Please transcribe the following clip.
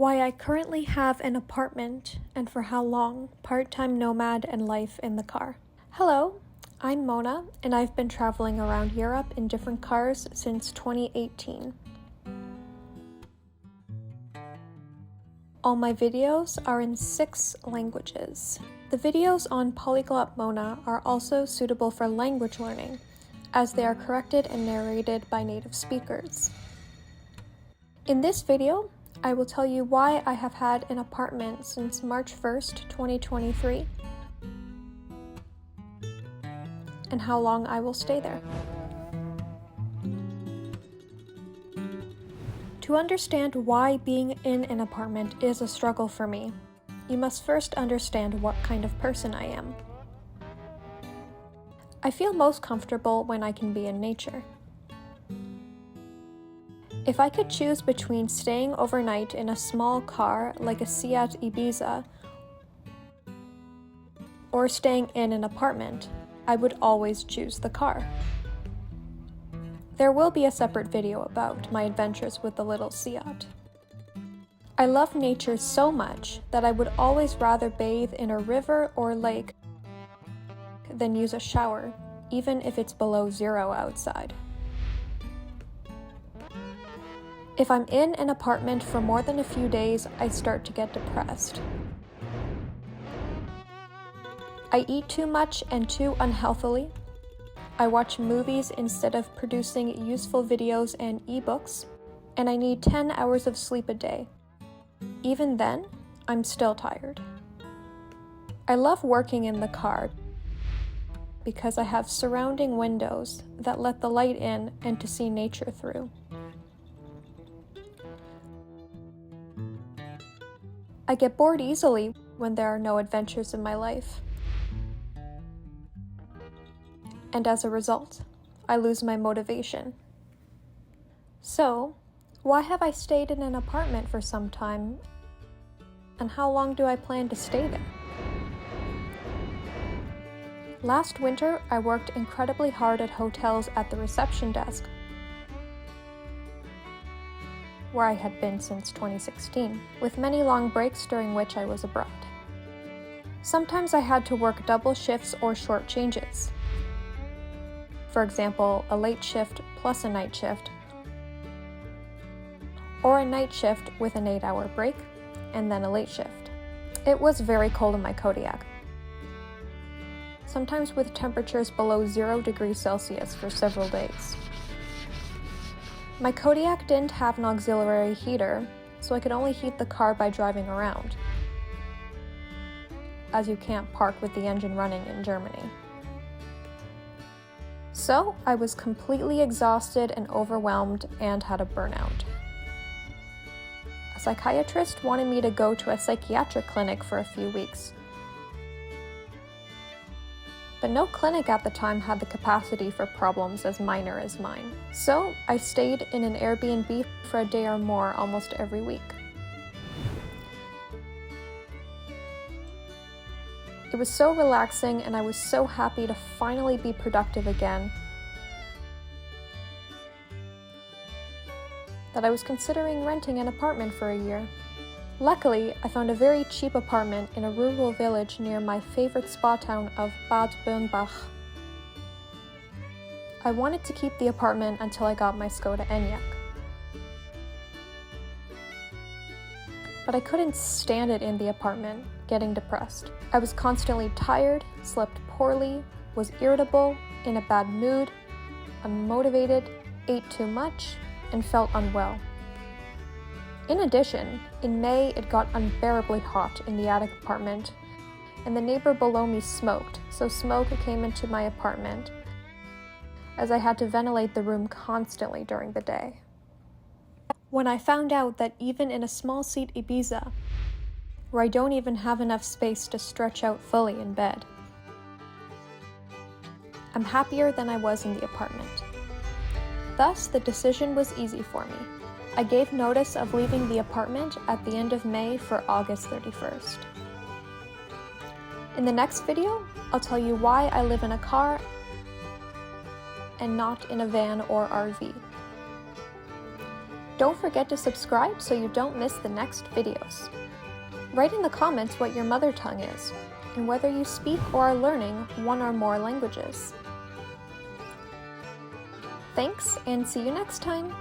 Why I currently have an apartment and for how long, part-time nomad and life in the car. Hello, I'm Mona and I've been traveling around Europe in different cars since 2018. All my videos are in 6 languages. The videos on Polyglot Mona are also suitable for language learning, as they are corrected and narrated by native speakers. In this video, I will tell you why I have had an apartment since March 1st, 2023, and how long I will stay there. To understand why being in an apartment is a struggle for me, you must first understand what kind of person I am. I feel most comfortable when I can be in nature. If I could choose between staying overnight in a small car like a Seat Ibiza or staying in an apartment, I would always choose the car. There will be a separate video about my adventures with the little Seat. I love nature so much that I would always rather bathe in a river or lake than use a shower, even if it's below 0 outside. If I'm in an apartment for more than a few days, I start to get depressed. I eat too much and too unhealthily. I watch movies instead of producing useful videos and ebooks, and I need 10 hours of sleep a day. Even then, I'm still tired. I love working in the car because I have surrounding windows that let the light in and to see nature through. I get bored easily when there are no adventures in my life. And as a result, I lose my motivation. So, why have I stayed in an apartment for some time, and how long do I plan to stay there? Last winter, I worked incredibly hard at hotels at the reception desk, where I had been since 2016, with many long breaks during which I was abroad. Sometimes I had to work double shifts or short changes. For example, a late shift plus a night shift, or a night shift with an 8-hour break, and then a late shift. It was very cold in my Kodiak, sometimes with temperatures below 0 degrees Celsius for several days. My Kodiak didn't have an auxiliary heater, so I could only heat the car by driving around, as you can't park with the engine running in Germany. So I was completely exhausted and overwhelmed and had a burnout. A psychiatrist wanted me to go to a psychiatric clinic for a few weeks, but no clinic at the time had the capacity for problems as minor as mine. So I stayed in an Airbnb for a day or more almost every week. It was so relaxing and I was so happy to finally be productive again that I was considering renting an apartment for a year. Luckily, I found a very cheap apartment in a rural village near my favorite spa town of Bad Birnbach. I wanted to keep the apartment until I got my Skoda Enyaq. But I couldn't stand it in the apartment, getting depressed. I was constantly tired, slept poorly, was irritable, in a bad mood, unmotivated, ate too much, and felt unwell. In addition, in May it got unbearably hot in the attic apartment, and the neighbor below me smoked, so smoke came into my apartment, as I had to ventilate the room constantly during the day. When I found out that even in a small seat Ibiza, where I don't even have enough space to stretch out fully in bed, I'm happier than I was in the apartment. Thus, the decision was easy for me. I gave notice of leaving the apartment at the end of May for August 31st. In the next video, I'll tell you why I live in a car and not in a van or RV. Don't forget to subscribe so you don't miss the next videos. Write in the comments what your mother tongue is, and whether you speak or are learning one or more languages. Thanks, and see you next time!